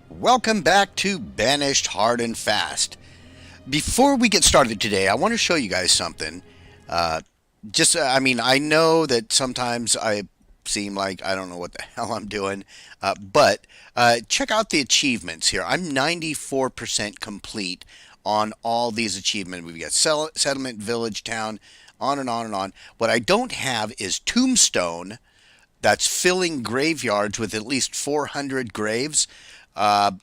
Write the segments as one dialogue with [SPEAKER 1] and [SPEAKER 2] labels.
[SPEAKER 1] Welcome back to Banished Hard and Fast. Before we get started today, I want to show you guys something. Uh, I know that sometimes I seem like I don't know what the hell I'm doing, but check out the achievements here. I'm 94% complete on all these achievements. We've got settlement, village, town, on and on and on. What I don't have is tombstone. That's filling graveyards with at least 400 graves. Uh,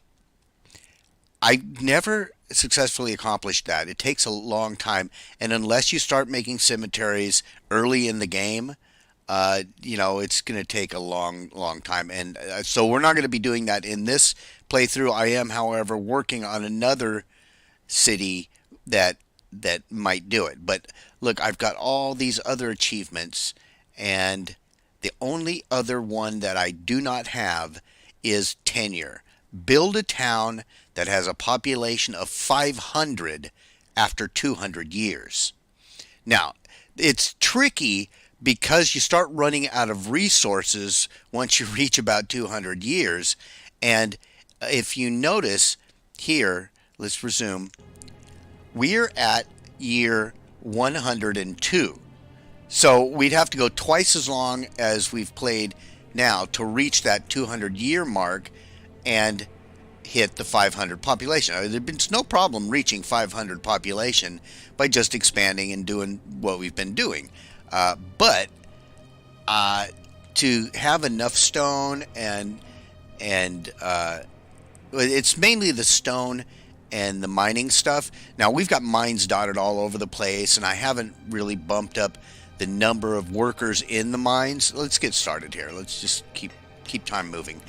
[SPEAKER 1] I never successfully accomplished that. It takes a long time, and unless you start making cemeteries early in the game, it's going to take a long, long time. And so we're not going to be doing that in this playthrough. I am, however, working on another city that might do it. But look, I've got all these other achievements, and the only other one that I do not have is tenure. Build a town that has a population of 500 after 200 years. Now, it's tricky because you start running out of resources once you reach about 200 years. And if you notice here, let's resume, we're at year 102. So we'd have to go twice as long as we've played now to reach that 200 year mark and hit the 500 population. There'd been no problem reaching 500 population by just expanding and doing what we've been doing. But to have enough stone and it's mainly the stone and the mining stuff. Now we've got mines dotted all over the place, and I haven't really bumped up the number of workers in the mines. Let's get started here. Let's just keep time moving.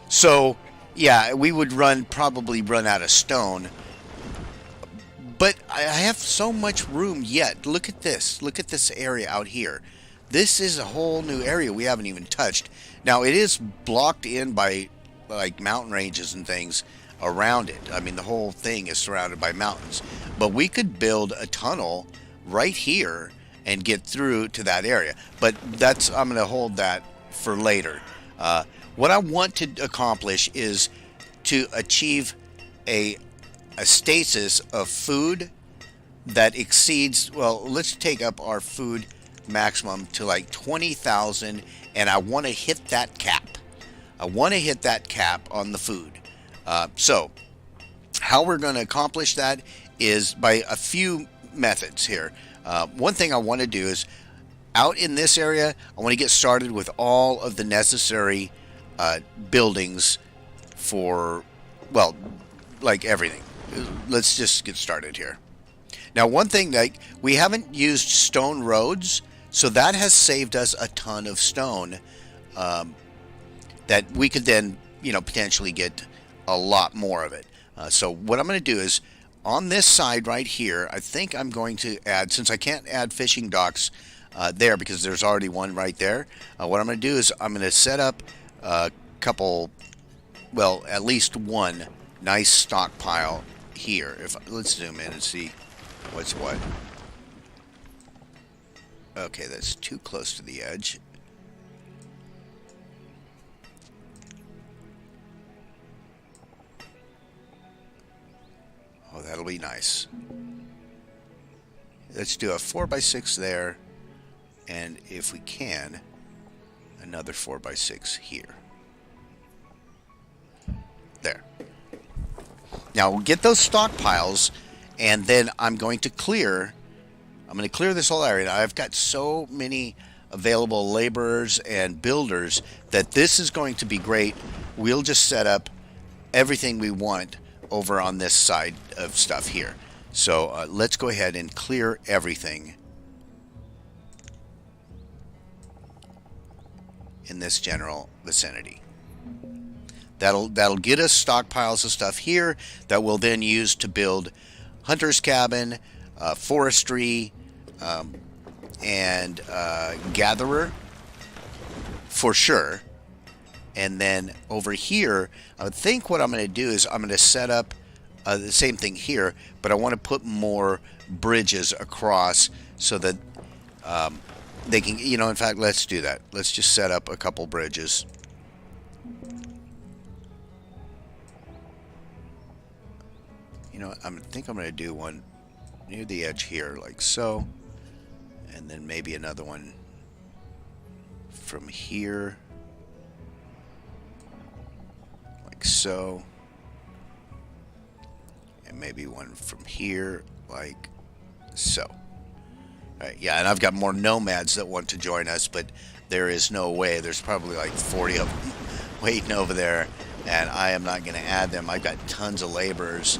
[SPEAKER 1] So yeah, we would probably run out of stone. But I have so much room yet. Look at this. Look at this area out here. This is a whole new area we haven't even touched. Now, it is blocked in by like mountain ranges and things around it. I mean, the whole thing is surrounded by mountains. But we could build a tunnel right here and get through to that area. But I'm going to hold that for later. What I want to accomplish is to achieve a stasis of food that exceeds, well, let's take up our food maximum to like 20,000, and I want to hit that cap. I want to hit that cap on the food. So how we're going to accomplish that is by a few methods here. One thing I want to do is out in this area, I want to get started with all of the necessary buildings for, well, like everything. Let's just get started here. Now, one thing, like, we haven't used stone roads, so that has saved us a ton of stone that we could then, potentially get a lot more of it. So what I'm going to do is on this side right here, I think I'm going to add, since I can't add fishing docks there because there's already one right there, what I'm going to do is I'm going to set up a couple, well, at least one nice stockpile here. Let's zoom in and see what's what. Okay, that's too close to the edge. Oh, that'll be nice. Let's do a 4x6 there, and if we can, another 4x6 here. There. Now we'll get those stockpiles, and then I'm going to clear this whole area. Now, I've got so many available laborers and builders that this is going to be great. We'll just set up everything we want over on this side of stuff here. So let's go ahead and clear everything in this general vicinity. That'll get us stockpiles of stuff here that we'll then use to build hunter's cabin, forestry, and gatherer for sure. And then over here, I think what I'm going to do is I'm going to set up the same thing here, but I want to put more bridges across so that they can, in fact, let's do that. Let's just set up a couple bridges. you know what, I think I'm going to do one near the edge here, like so. And then maybe another one from here, like so. And maybe one from here, like so. All right, yeah, and I've got more nomads that want to join us, but there is no way. There's probably like 40 of them waiting over there, and I am not going to add them. I've got tons of laborers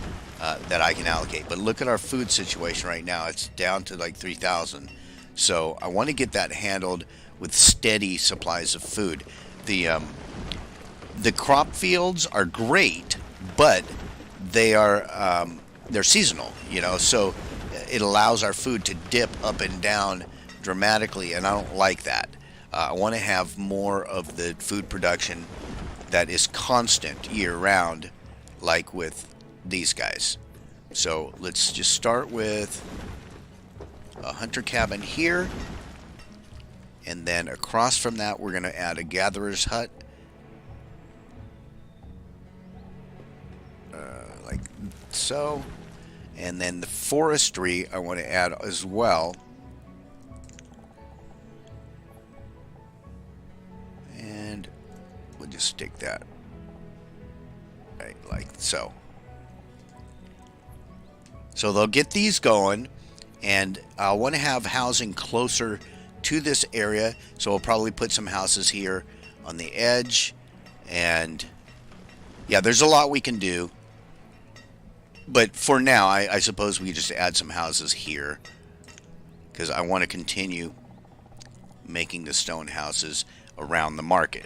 [SPEAKER 1] that I can allocate. But look at our food situation right now. It's down to like 3,000. So I want to get that handled with steady supplies of food. The crop fields are great, but they're seasonal, you know, so it allows our food to dip up and down dramatically, and I don't like that. I want to have more of the food production that is constant year round, like with these guys. So let's just start with a hunter cabin here, and then across from that we're going to add a gatherer's hut, like so. And then the forestry I want to add as well. And we'll just stick that right like so. So they'll get these going, and I want to have housing closer to this area. So we'll probably put some houses here on the edge. And yeah, there's a lot we can do. But for now, I suppose we just add some houses here, because I want to continue making the stone houses around the market.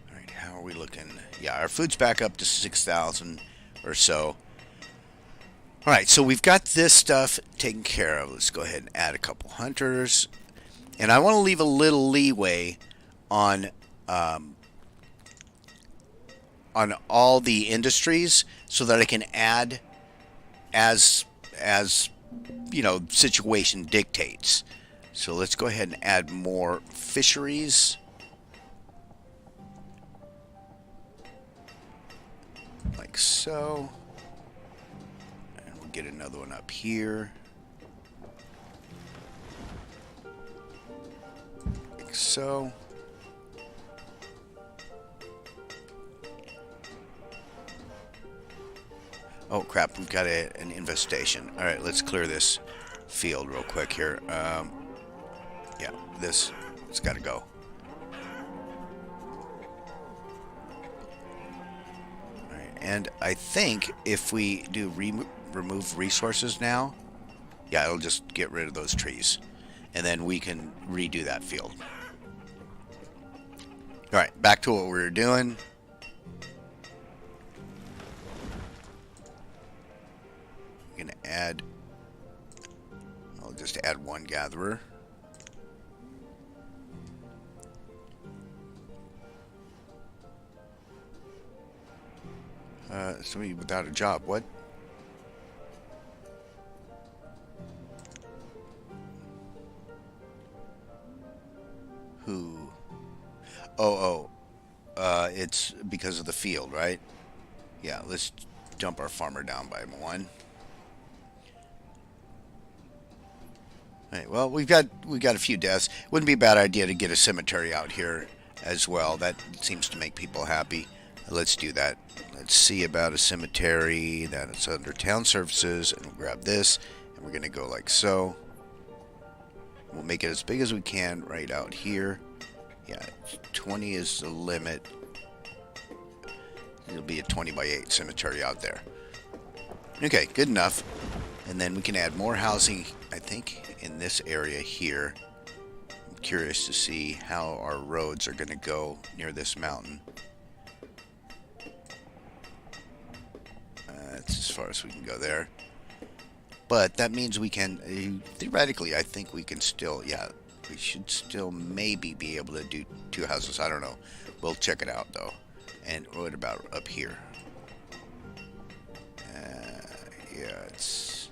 [SPEAKER 1] All right, how are we looking? Yeah, our food's back up to 6,000 or so. All right, so we've got this stuff taken care of. Let's go ahead and add a couple hunters. And I want to leave a little leeway on all the industries so that I can add as you know, situation dictates. So let's go ahead and add more fisheries. Like so. Get another one up here, like so. Oh crap, we've got an infestation. All right, let's clear this field real quick here. Yeah, it's got to go. All right, and I think if we do remove resources now, yeah, it'll just get rid of those trees, and then we can redo that field. All right, back to what we were doing. I'm gonna add, I'll just add one gatherer. Somebody without a job, what? Who? It's because of the field, right? Yeah, let's jump our farmer down by one. All right, well, we've got a few deaths. Wouldn't be a bad idea to get a cemetery out here as well. That seems to make people happy. Let's do that. Let's see about a cemetery. That's under town services, and we'll grab this, and we're gonna go like so. We'll make it as big as we can right out here. Yeah, 20 is the limit. It'll be a 20 by 8 cemetery out there. Okay, good enough. And then we can add more housing, I think, in this area here. I'm curious to see how our roads are going to go near this mountain. That's as far as we can go there. But that means we can, theoretically, I think we can still, yeah, we should still maybe be able to do 2 houses. I don't know. We'll check it out, though. And what about up here? Yeah, it's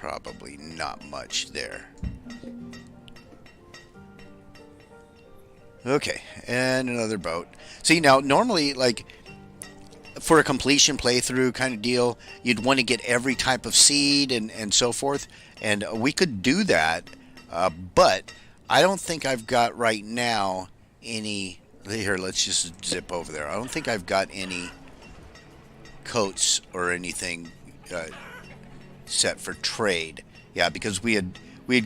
[SPEAKER 1] probably not much there. Okay, and another boat. See, now, normally, like, for a completion playthrough kind of deal, you'd want to get every type of seed and so forth. And we could do that, but I don't think I've got right now any. Here, let's just zip over there. I don't think I've got any coats or anything set for trade. Yeah, because we had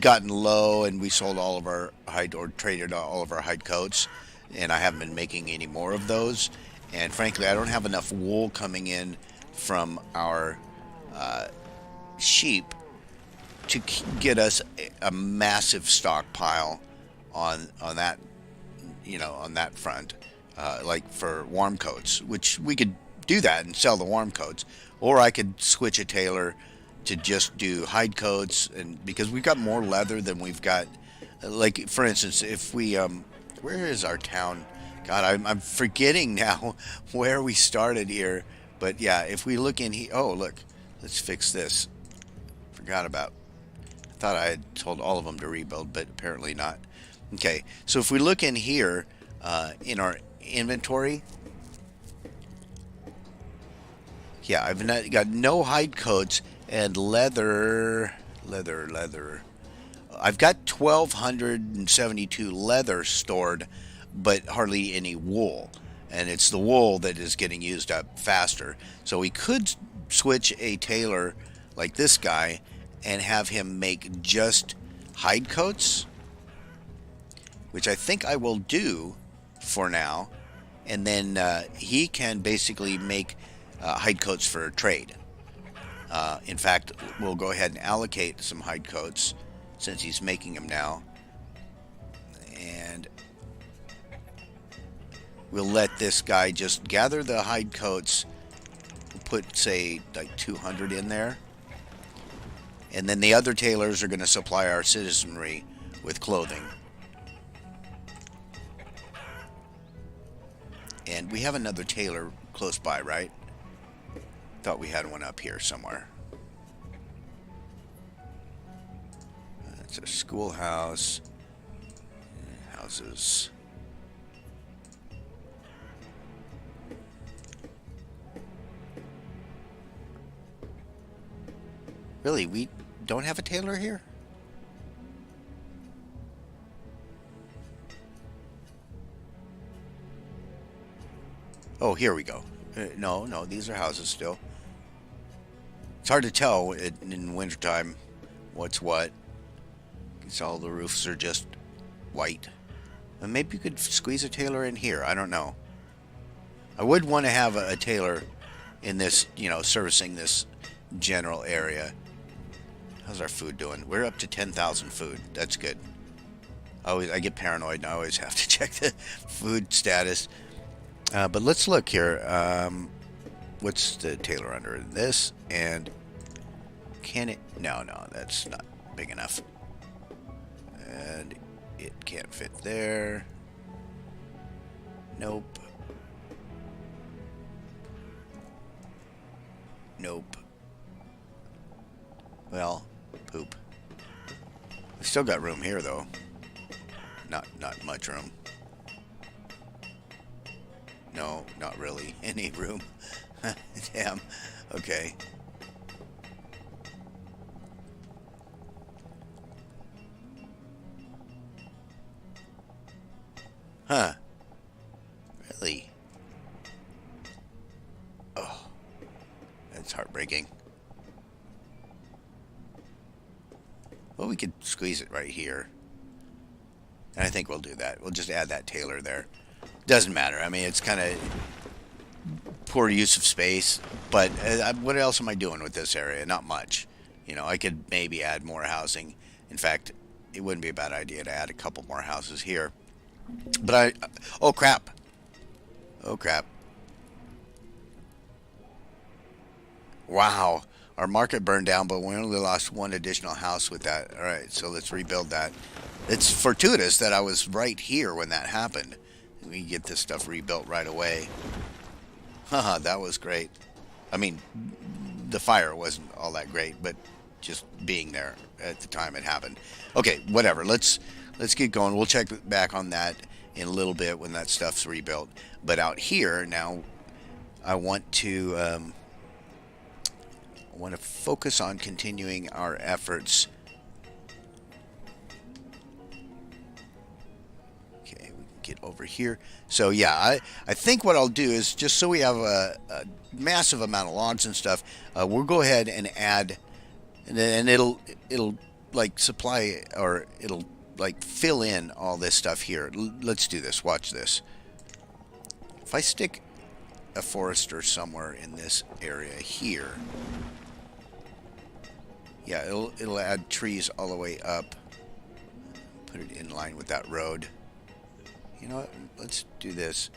[SPEAKER 1] gotten low and we sold all of our hide or traded all of our hide coats, and I haven't been making any more of those. And frankly, I don't have enough wool coming in from our sheep to get us a massive stockpile on that, on that front, like for warm coats, which we could do that and sell the warm coats, or I could switch a tailor to just do hide coats, and because we've got more leather than we've got, like for instance, if we where is our town? God, I'm forgetting now where we started here. But yeah, if we look in here, oh look, let's fix this. Forgot about. I thought I had told all of them to rebuild, but apparently not. Okay, so if we look in here, in our inventory, yeah, I've got no hide coats and leather. I've got 1,272 leather stored, but hardly any wool. And it's the wool that is getting used up faster. So we could switch a tailor like this guy and have him make just hide coats, which I think I will do for now. And then he can basically make hide coats for trade. In fact, we'll go ahead and allocate some hide coats since he's making them now. And we'll let this guy just gather the hide coats. We'll put, say, like 200 in there. And then the other tailors are going to supply our citizenry with clothing. And we have another tailor close by, right? Thought we had one up here somewhere. It's a schoolhouse. Houses. Really, we don't have a tailor here? Oh, here we go. No, these are houses still. It's hard to tell in wintertime what's what. Because all the roofs are just white. And maybe you could squeeze a tailor in here. I don't know. I would want to have a tailor in this, servicing this general area. How's our food doing? We're up to 10,000 food. That's good. I get paranoid and I always have to check the food status. But let's look here. What's the tailor under this? And can it? No, that's not big enough. And it can't fit there. Nope. Well, poop. We still got room here, though. Not much room. No, not really any room. Damn. Okay. Huh. Really? Oh. That's heartbreaking. Well, we could squeeze it right here. And I think we'll do that. We'll just add that tailor there. Doesn't matter. I mean, it's kind of poor use of space. But what else am I doing with this area? Not much. I could maybe add more housing. In fact, it wouldn't be a bad idea to add a couple more houses here. But oh crap. Wow. Our market burned down, but we only lost one additional house with that. All right, so let's rebuild that. It's fortuitous that I was right here when that happened. We get this stuff rebuilt right away. Haha, that was great. I mean, the fire wasn't all that great, but just being there at the time it happened. Okay, whatever. Let's get going. We'll check back on that in a little bit when that stuff's rebuilt. But out here now, I want to focus on continuing our efforts. Okay, we can get over here. So yeah, I think what I'll do is, just so we have a massive amount of logs and stuff, we'll go ahead and add, and it'll like supply, or it'll like fill in all this stuff here. Let's do this. Watch this. If I stick a forester somewhere in this area here, yeah, it'll add trees all the way up. Put it in line with that road. You know what? Let's do this.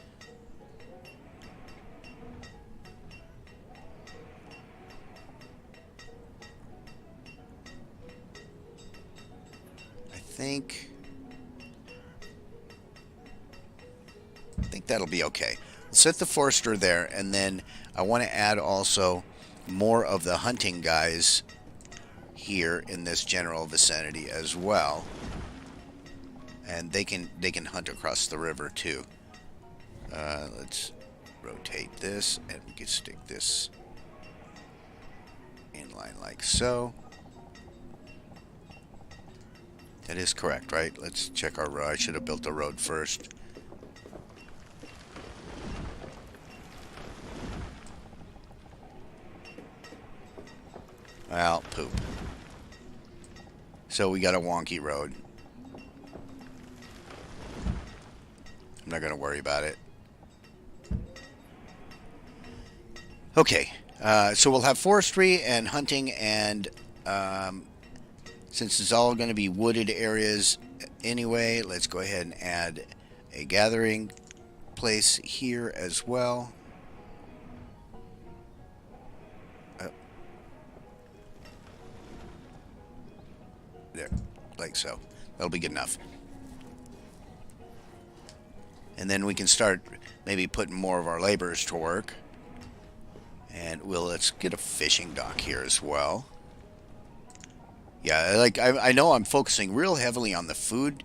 [SPEAKER 1] I think that'll be okay. Set the forester there, and then I want to add also more of the hunting guys here in this general vicinity as well, and they can hunt across the river too. Let's rotate this, and we can stick this in line like so. That is correct, right? Let's check our road. I should have built the road first. Well, poop. So we got a wonky road. I'm not going to worry about it. Okay, so we'll have forestry and hunting, and since it's all going to be wooded areas anyway, let's go ahead and add a gathering place here as well. There, like so. That'll be good enough. And then we can start maybe putting more of our laborers to work. And let's get a fishing dock here as well. Yeah, like I know I'm focusing real heavily on the food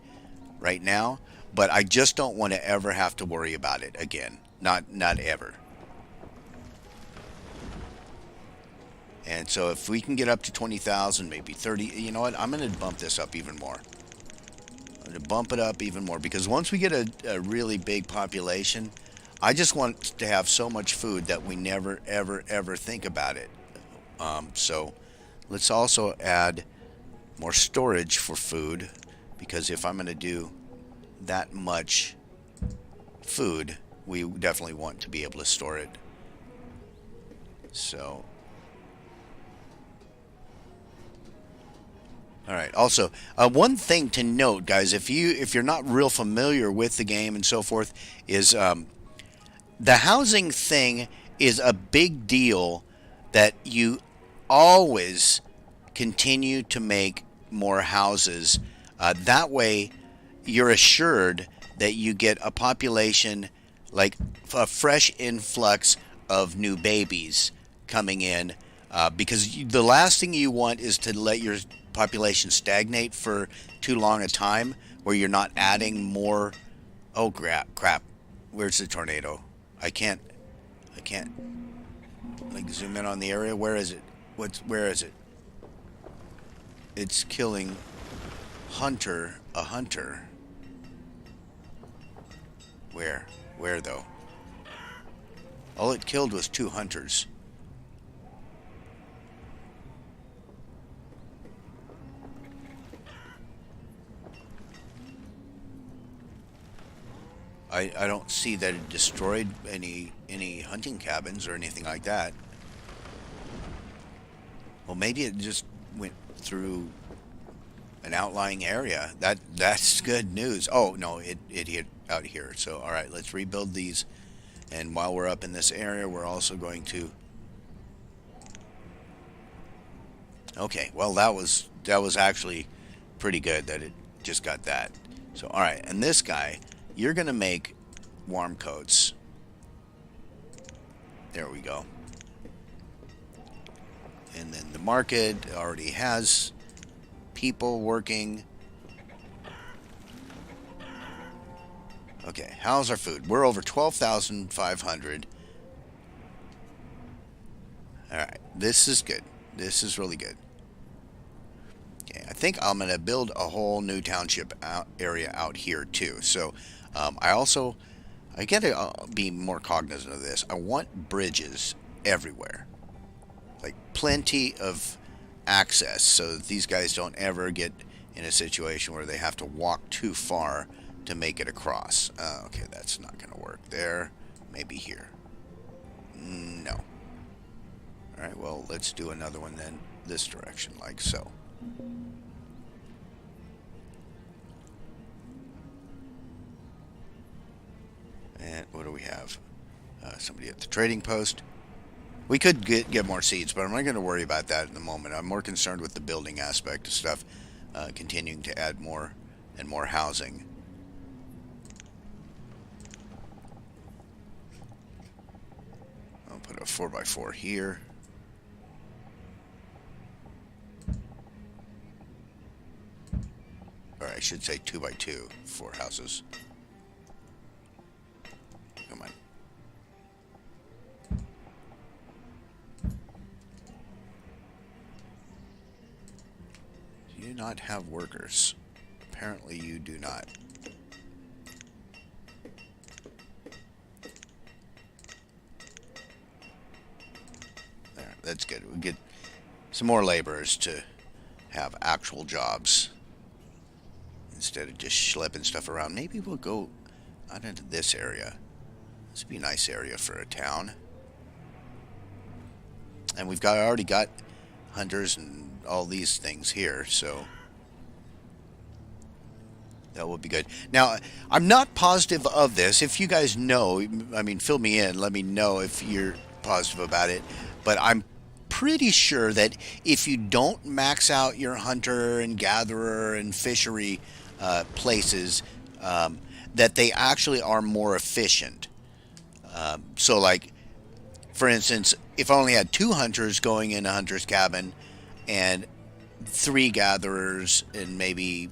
[SPEAKER 1] right now, but I just don't want to ever have to worry about it again. Not ever. And so if we can get up to 20,000, maybe 30, you know what? I'm going to bump this up even more. I'm going to bump it up even more, because once we get a really big population, I just want to have so much food that we never, ever, ever think about it. So let's also add more storage for food, because if I'm going to do that much food, we definitely want to be able to store it. So, all right. Also, one thing to note, guys, if you're not real familiar with the game and so forth, is the housing thing is a big deal, that you always continue to make more houses. That way, you're assured that you get a population, like a fresh influx of new babies coming in, because the last thing you want is to let your population stagnate for too long a time, where you're not adding more. Oh crap. Where's the tornado? I can't like zoom in on the area. Where is it? Where is it? It's killing a hunter. Where though? All it killed was 2 hunters. I don't see that it destroyed any hunting cabins or anything like that. Well, maybe it just went through an outlying area. That's good news. Oh no, it hit out here. So all right, let's rebuild these. And while we're up in this area, we're also going to. Okay, well that was actually pretty good that it just got that. So all right, and this guy, you're gonna make warm coats. There we go. And then the market already has people working. Okay, how's our food? We're over 12,500. Alright, this is good. This is really good. Okay, I think I'm going to build a whole new township area out here too. So I got to be more cognizant of this. I want bridges everywhere. Like plenty of access so that these guys don't ever get in a situation where they have to walk too far to make it across. Okay, that's not going to work there. Maybe here. No. Alright, well, let's do another one then this direction, like so. And what do we have? Somebody at the trading post. We could get more seeds, but I'm not going to worry about that in the moment. I'm more concerned with the building aspect of stuff, continuing to add more and more housing. I'll put a 4x4 here. Or I should say 2x2, 4 houses. Come on. Do you not have workers? Apparently you do not. There, that's good. We get some more laborers to have actual jobs instead of just schlepping stuff around. Maybe we'll go out into this area. This would be a nice area for a town. And we've already got hunters and all these things here, so that would be good. Now, I'm not positive of this. If you guys know, I mean, fill me in. Let me know if you're positive about it. But I'm pretty sure that if you don't max out your hunter and gatherer and fishery places, that they actually are more efficient. So, like, for instance, if I only had 2 hunters going in a hunter's cabin and 3 gatherers and maybe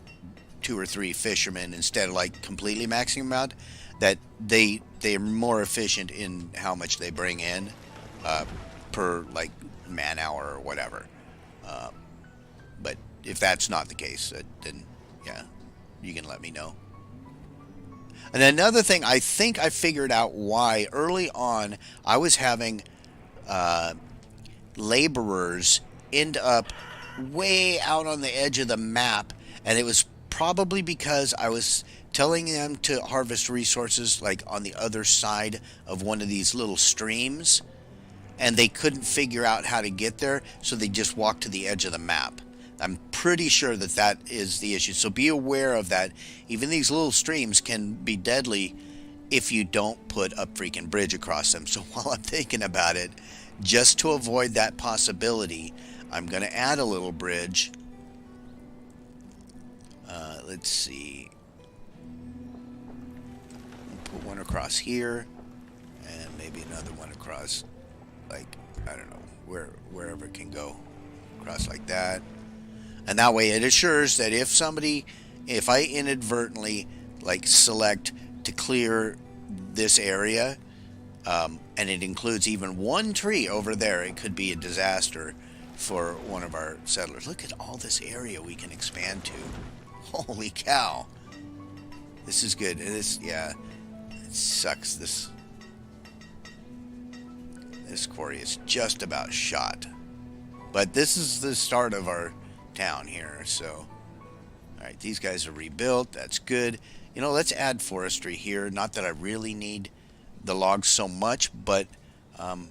[SPEAKER 1] 2 or 3 fishermen instead of like completely maxing them out, that they're more efficient in how much they bring in per like man hour or whatever. But if that's not the case, then yeah, you can let me know. And another thing, I think I figured out why early on I was having laborers end up way out on the edge of the map, and it was probably because I was telling them to harvest resources like on the other side of one of these little streams, and they couldn't figure out how to get there, so they just walked to the edge of the map. I'm pretty sure that that is the issue. So be aware of that. Even these little streams can be deadly if you don't put a freaking bridge across them. So while I'm thinking about it, just to avoid that possibility, I'm going to add a little bridge. Let's see. Put one across here, and maybe another one across, like, I don't know, wherever it can go. Across like that. And that way it assures that if I inadvertently like select to clear this area, and it includes even one tree over there, it could be a disaster for one of our settlers. Look at all this area we can expand to. Holy cow. This is good. Yeah, it sucks. This quarry is just about shot. But this is the start of our town here, so alright, these guys are rebuilt. That's good. You know, let's add forestry here. Not that I really need the logs so much, but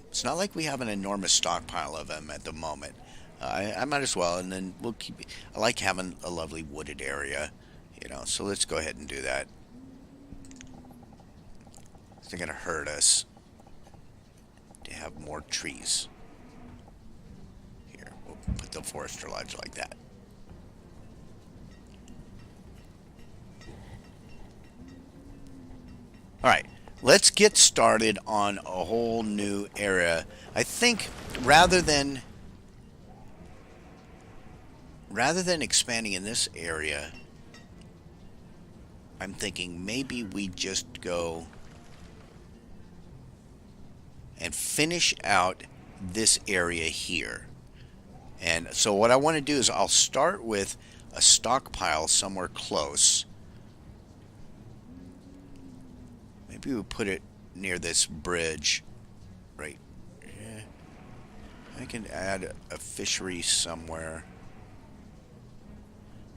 [SPEAKER 1] it's not like we have an enormous stockpile of them at the moment. I might as well, and then we'll keep. I like having a lovely wooded area, you know, so let's go ahead and do that. It's not gonna hurt us to have more trees. Put the forester lodge like that. Alright, let's get started on a whole new area. I think rather than rather than expanding in this area, I'm thinking maybe we just go and finish out this area here. And so what I want to do is I'll start with a stockpile somewhere close. Maybe we'll put it near this bridge. Right. Yeah. I can add a fishery somewhere.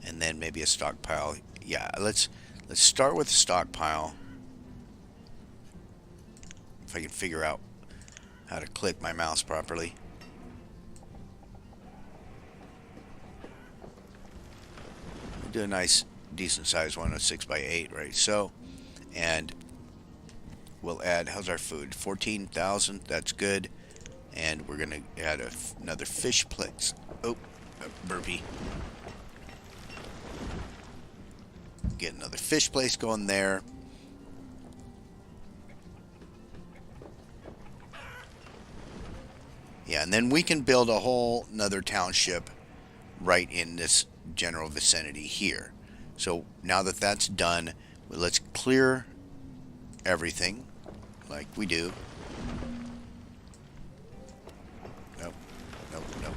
[SPEAKER 1] And then maybe a stockpile. Yeah, let's start with the stockpile. If I can figure out how to click my mouse properly. We'll do a nice, decent sized one, a 6x8, right? So, and we'll add, how's our food? 14,000, that's good. And we're going to add another fish place. Oh, a burpee. Get another fish place going there. Yeah, and then we can build a whole another township right in this general vicinity here. So now that that's done, let's clear everything like we do. Nope, nope, nope.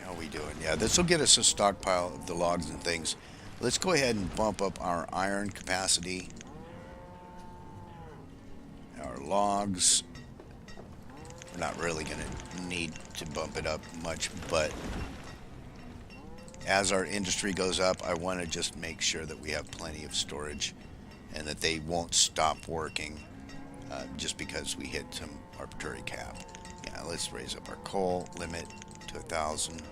[SPEAKER 1] How are we doing? Yeah, this will get us a stockpile of the logs and things. Let's go ahead and bump up our iron capacity. Our logs. We're not really going to need to bump it up much, but as our industry goes up, I want to just make sure that we have plenty of storage and that they won't stop working just because we hit some arbitrary cap. Yeah, let's raise up our coal limit to 1,000.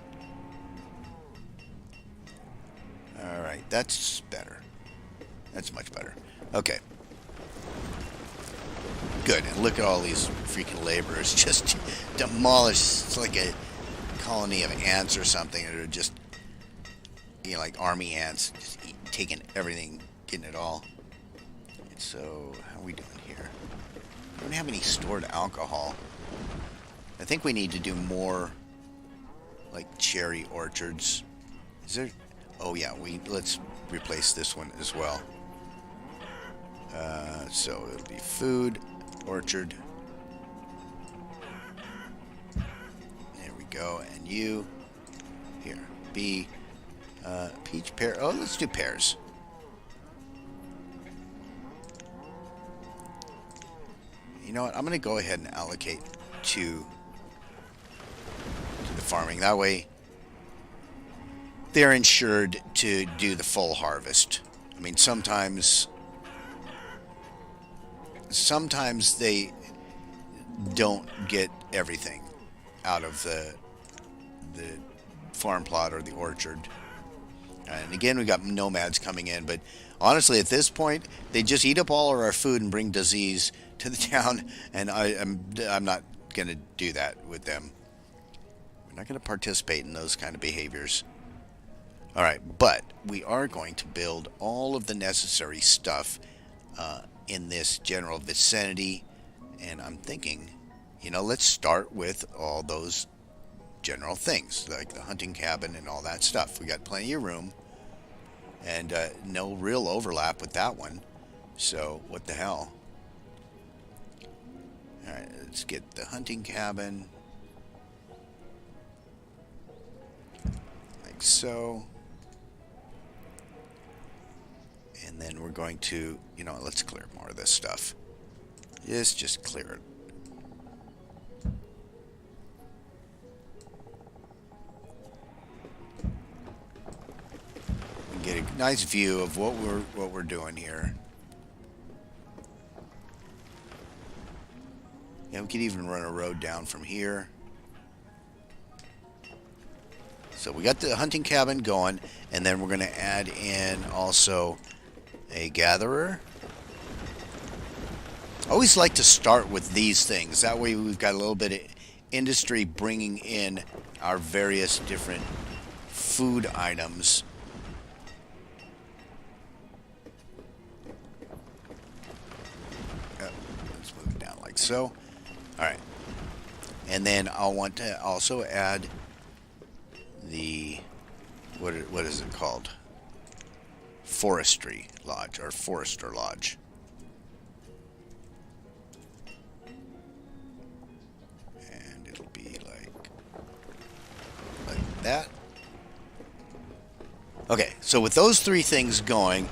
[SPEAKER 1] Alright, that's better. That's much better. Okay. Good. And look at all these freaking laborers just demolished. It's like a colony of ants or something that are just, you know, like army ants, just taking everything, getting it all. And so, how are we doing here? I don't have any stored alcohol. I think we need to do more, like, cherry orchards. Is there... Oh yeah, let's replace this one as well. So it'll be food, orchard. There we go, and you here. Be peach, pear. Oh, let's do pears. You know what? I'm going to go ahead and allocate to the farming. That way, they're insured to do the full harvest. I mean, sometimes they don't get everything out of the farm plot or the orchard. And again, we got nomads coming in, but honestly, at this point, they just eat up all of our food and bring disease to the town, and I'm not going to do that with them. We're not going to participate in those kind of behaviors. All right, but we are going to build all of the necessary stuff in this general vicinity, and I'm thinking, you know, let's start with all those general things, like the hunting cabin and all that stuff. We got plenty of room, and no real overlap with that one, so what the hell. All right, let's get the hunting cabin, like so. And then we're going to, you know, let's clear more of this stuff. Just clear it. And get a nice view of what we're doing here. Yeah, we could even run a road down from here. So we got the hunting cabin going, and then we're going to add in also a gatherer. I always like to start with these things. That way we've got a little bit of industry bringing in our various different food items. so. All right. And then I'll want to also add the, what is it called? Forestry Lodge, or Forester Lodge. And it'll be like that. Okay, so with those three things going,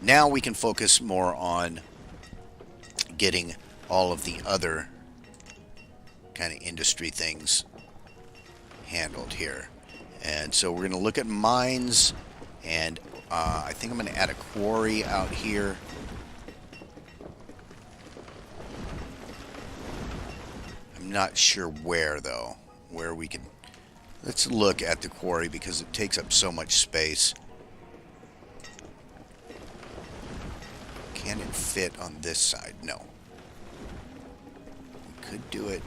[SPEAKER 1] now we can focus more on getting all of the other kind of industry things handled here. And so we're going to look at mines, and I think I'm going to add a quarry out here. I'm not sure where, though, where we can. Let's look at the quarry because it takes up so much space. Can it fit on this side? No. We could do it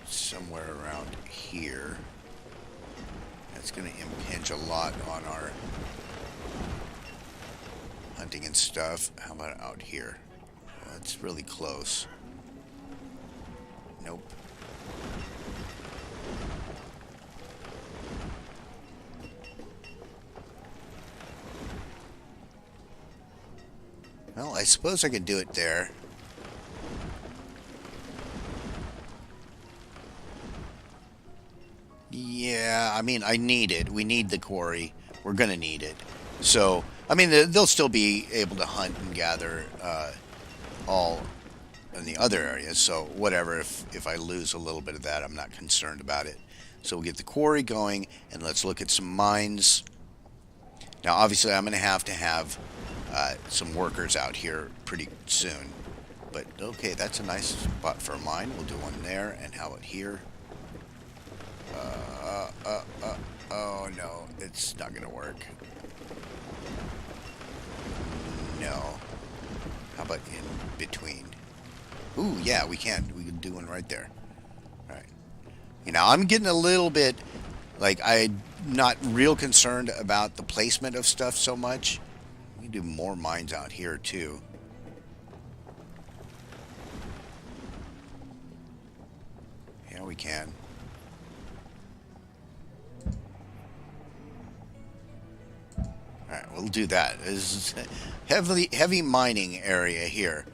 [SPEAKER 1] somewhere around here. That's going to impinge a lot on our hunting and stuff. How about out here? Well, that's really close. Nope. Well, I suppose I could do it there. Yeah, I mean, I need it. We need the quarry. We're going to need it. So, I mean, they'll still be able to hunt and gather all in the other areas. So, whatever, if I lose a little bit of that, I'm not concerned about it. So, we'll get the quarry going, and let's look at some mines. Now, obviously, I'm going to have some workers out here pretty soon. But, okay, that's a nice spot for a mine. We'll do one there, and how about here? Oh no, it's not gonna work. No. How about in between? Ooh, yeah, we can. We can do one right there. All right. You know, I'm getting a little bit, like, I'm not real concerned about the placement of stuff so much. We can do more mines out here, too. Yeah, we can. Alright, we'll do that. This is a heavy mining area here.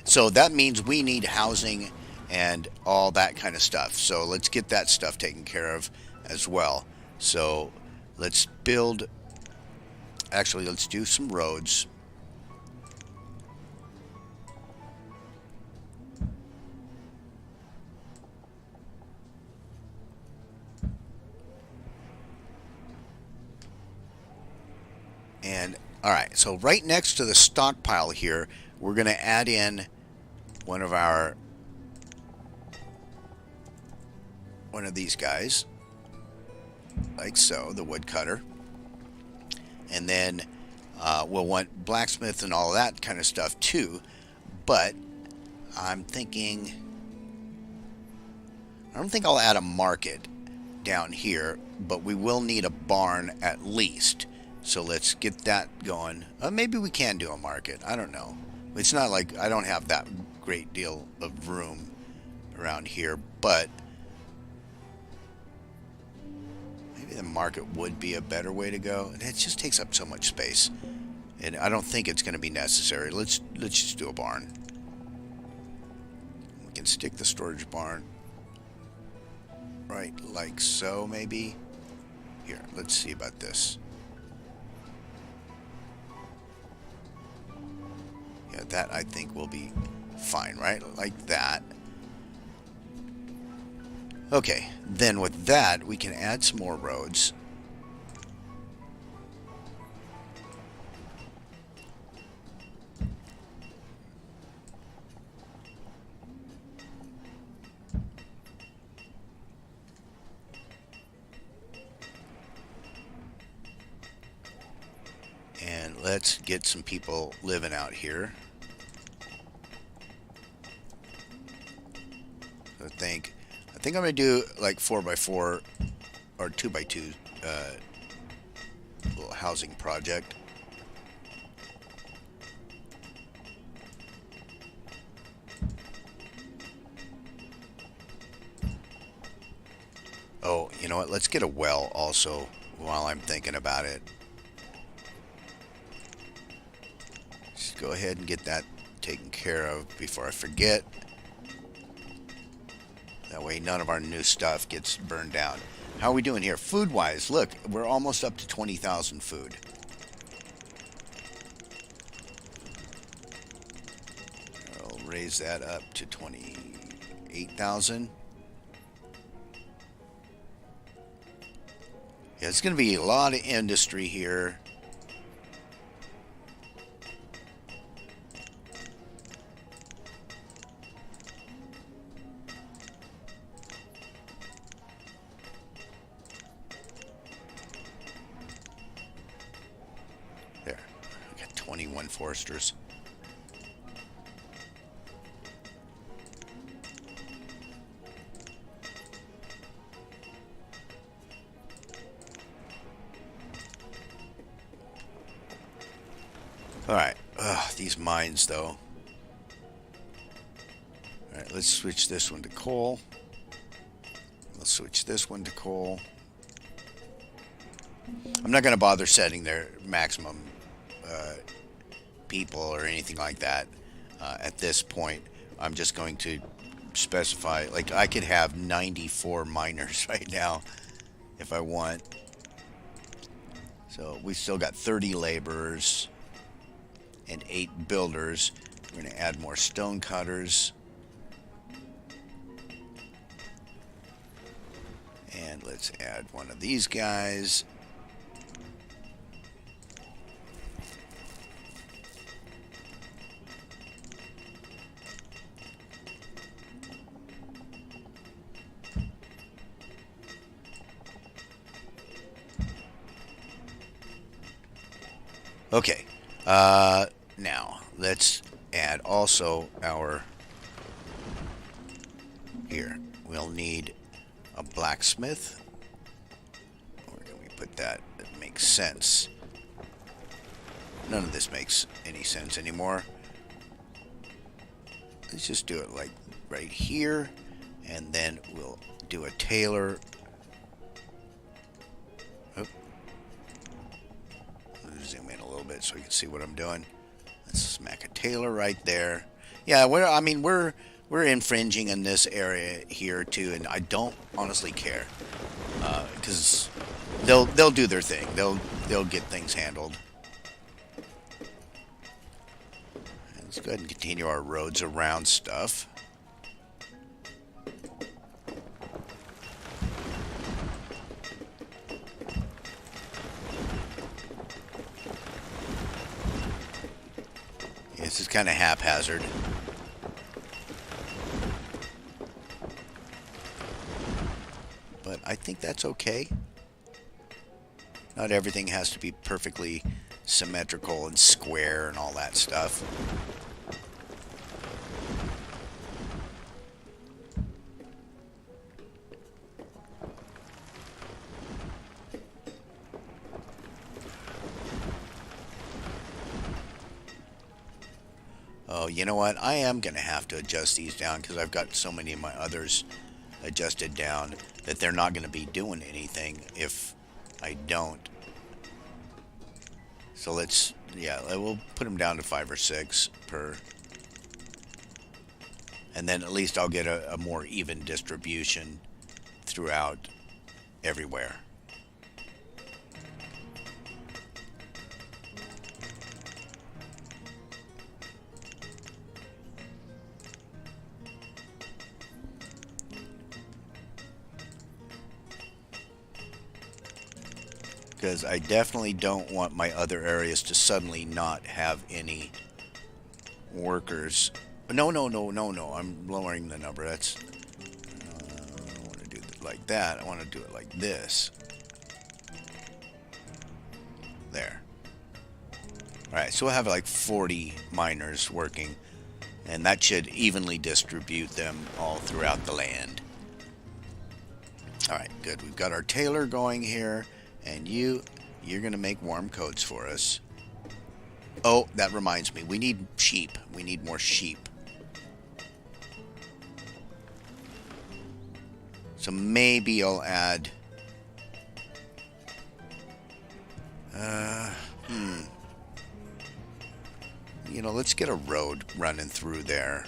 [SPEAKER 1] So that means we need housing and all that kind of stuff. So let's get that stuff taken care of as well. So let's build... Actually, let's do some roads. And, alright, so right next to the stockpile here, we're going to add in one of these guys, like so, the woodcutter. And then we'll want blacksmith and all that kind of stuff too. But I'm thinking, I don't think I'll add a market down here, but we will need a barn at least. So let's get that going. Maybe we can do a market. I don't know. It's not like I don't have that great deal of room around here, but maybe the market would be a better way to go. And it just takes up so much space, and I don't think it's going to be necessary. Let's just do a barn. We can stick the storage barn right like so, maybe. Here, let's see about this. Yeah, that I think will be fine, right? Like that. Okay, then with that, we can add some more roads. And let's get some people living out here. I think I'm going to do like 4x4 or 2x2 little housing project. Oh, you know what? Let's get a well also while I'm thinking about it. Just go ahead and get that taken care of before I forget. That way none of our new stuff gets burned down. How are we doing here? Food-wise, look, we're almost up to 20,000 food. I'll raise that up to 28,000. Yeah, it's going to be a lot of industry here. There, I got 21 foresters. Alright, these mines though. Alright, let's switch this one to coal. Let's switch this one to coal. I'm not going to bother setting their maximum people or anything like that at this point. I'm just going to specify, like I could have 94 miners right now if I want. So we still got 30 laborers and 8 builders. We're going to add more stone cutters. And let's add one of these guys. Okay, now let's add also our, here, we'll need a blacksmith. Where can we put that? That makes sense. None of this makes any sense anymore. Let's just do it like right here, and then we'll do a tailor. Zoom in a little bit so you can see what I'm doing. Let's smack a tailor right there. Yeah, we're infringing in this area here too, and I don't honestly care because they'll do their thing. They'll get things handled. And let's go ahead and continue our roads around stuff. This is kind of haphazard. But I think that's okay. Not everything has to be perfectly symmetrical and square and all that stuff. Oh, you know what? I am going to have to adjust these down because I've got so many of my others adjusted down that they're not going to be doing anything if I don't. So let's, yeah, we'll put them down to 5 or 6 per. And then at least I'll get a more even distribution throughout everywhere. Because I definitely don't want my other areas to suddenly not have any workers. No. I'm lowering the number. That's. I don't want to do it like that. I want to do it like this. There. Alright, so we'll have like 40 miners working. And that should evenly distribute them all throughout the land. Alright, good. We've got our tailor going here. And you're going to make warm coats for us. Oh, that reminds me. We need sheep. We need more sheep. So maybe I'll add... You know, let's get a road running through there.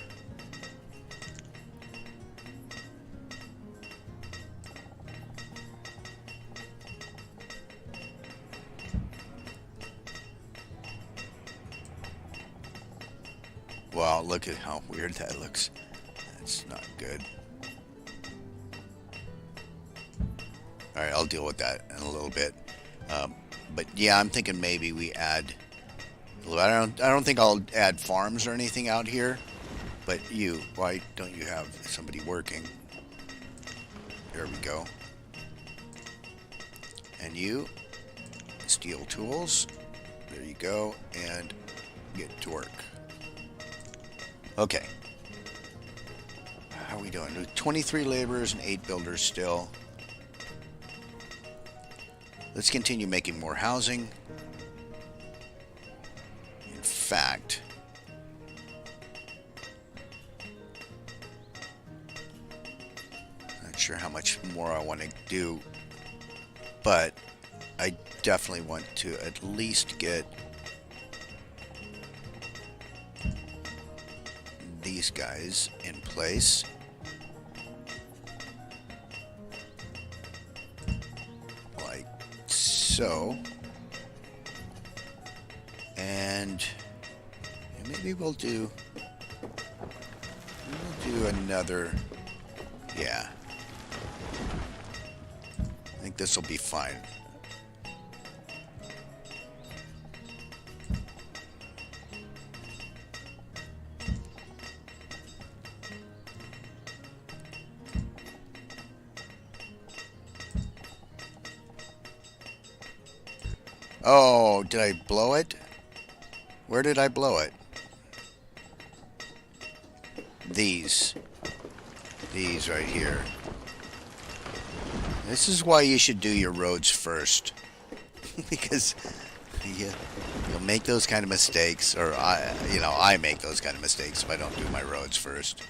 [SPEAKER 1] Wow, look at how weird that looks. That's not good. Alright, I'll deal with that in a little bit. But yeah, I'm thinking maybe we add... I don't think I'll add farms or anything out here. But why don't you have somebody working? There we go. And you, steel tools. There you go. And get to work. Okay. How are we doing? 23 laborers and 8 builders still. Let's continue making more housing. In fact, not sure how much more I want to do, but I definitely want to at least get these guys in place. Like so. And maybe we'll do another, yeah. I think this will be fine. Oh, did I blow it? Where did I blow it? These right here. This is why you should do your roads first. Because you'll make those kind of mistakes, or I make those kind of mistakes if I don't do my roads first.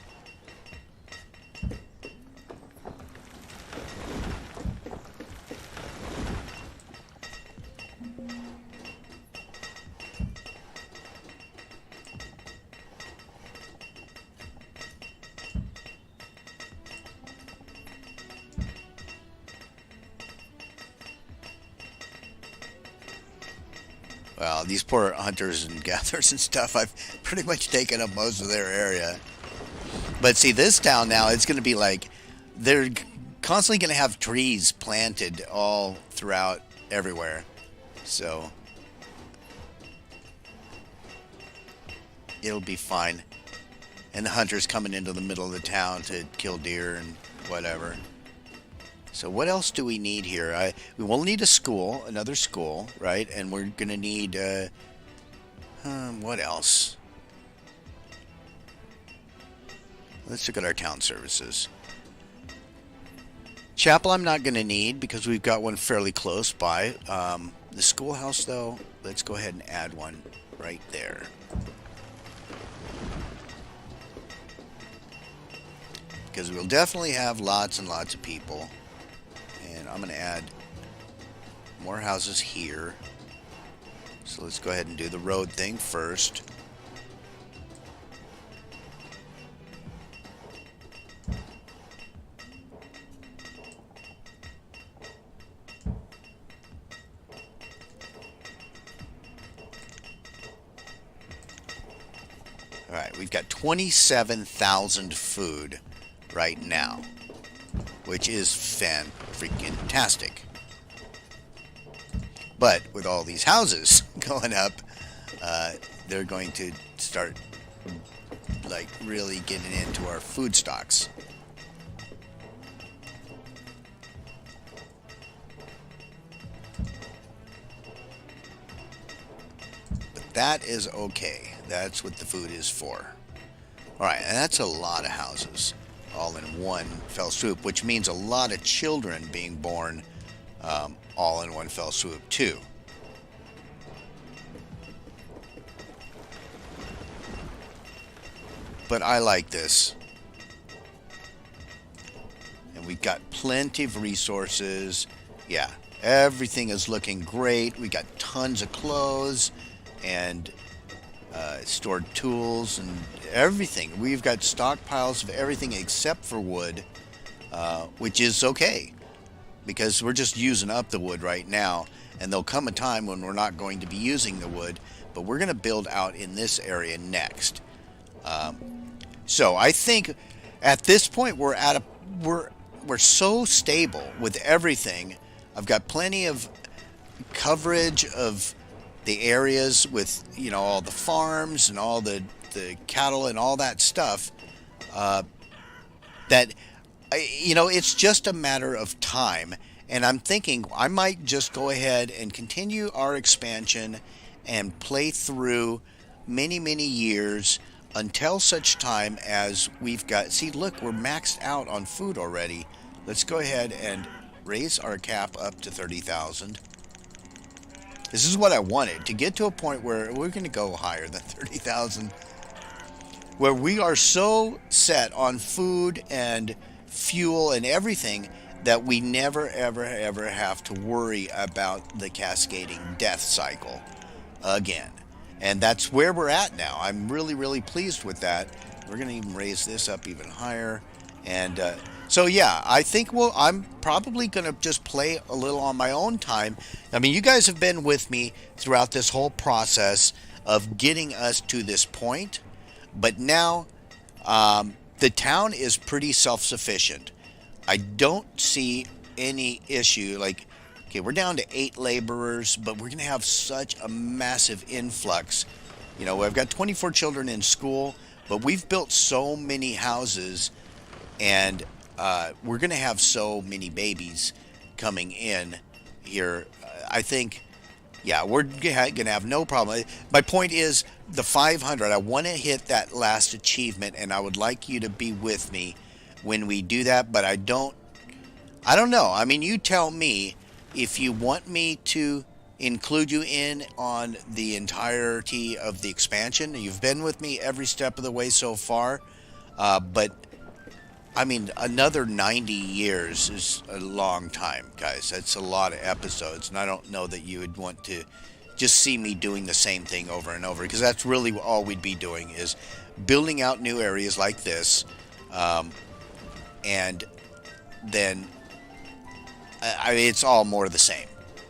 [SPEAKER 1] Well, these poor hunters and gatherers and stuff, I've pretty much taken up most of their area. But see, this town now, it's going to be like, they're constantly going to have trees planted all throughout everywhere. So, it'll be fine. And the hunters coming into the middle of the town to kill deer and whatever. So what else do we need here? We will need a school, another school, right? And we're going to need, what else? Let's look at our town services. Chapel I'm not going to need because we've got one fairly close by. The schoolhouse, though, let's go ahead and add one right there. Because we'll definitely have lots and lots of people. And I'm going to add more houses here. So let's go ahead and do the road thing first. Alright, we've got 27,000 food right now, which is fan-freaking-tastic. But with all these houses going up, they're going to start, like, really getting into our food stocks. But that is okay. That's what the food is for. Alright, and that's a lot of houses all in one fell swoop, which means a lot of children being born all in one fell swoop too. But I like this. And we we've got plenty of resources. Yeah, everything is looking great. We got tons of clothes and stored tools and everything. We've got stockpiles of everything except for wood, which is okay because we're just using up the wood right now. And there'll come a time when we're not going to be using the wood, but we're going to build out in this area next. So I think at this point we're so stable with everything. I've got plenty of coverage of the areas with, you know, all the farms and all the cattle and all that stuff, that you know, it's just a matter of time. And I'm thinking I might just go ahead and continue our expansion and play through many years until such time as we've got, see, look, we're maxed out on food already. Let's go ahead and raise our cap up to 30,000. This is what I wanted, to get to a point where we're going to go higher than 30,000, where we are so set on food and fuel and everything that we never ever have to worry about the cascading death cycle again. And that's where we're at now. I'm really pleased with that. We're going to even raise this up even higher. And so yeah, I think I'm probably going to just play a little on my own time. I mean, you guys have been with me throughout this whole process of getting us to this point. But now the town is pretty self-sufficient. I don't see any issue. Like, okay, we're down to 8 laborers, but we're going to have such a massive influx. You know, I've got 24 children in school, but we've built so many houses, and we're going to have so many babies coming in here. I think, yeah, we're going to have no problem. My point is the 500. I want to hit that last achievement, and I would like you to be with me when we do that, but I don't know. I mean, you tell me if you want me to include you in on the entirety of the expansion. You've been with me every step of the way so far, but I mean, another 90 years is a long time, guys. That's a lot of episodes, and I don't know that you would want to just see me doing the same thing over and over, because that's really all we'd be doing, is building out new areas like this, and then I mean, it's all more of the same.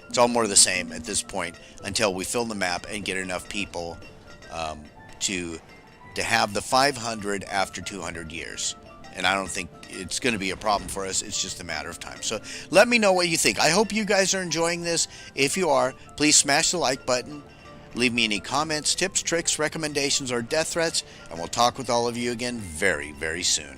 [SPEAKER 1] It's all more of the same at this point until we fill the map and get enough people to have the 500 after 200 years. And I don't think it's going to be a problem for us. It's just a matter of time. So let me know what you think. I hope you guys are enjoying this. If you are, please smash the like button. Leave me any comments, tips, tricks, recommendations, or death threats. And we'll talk with all of you again very soon.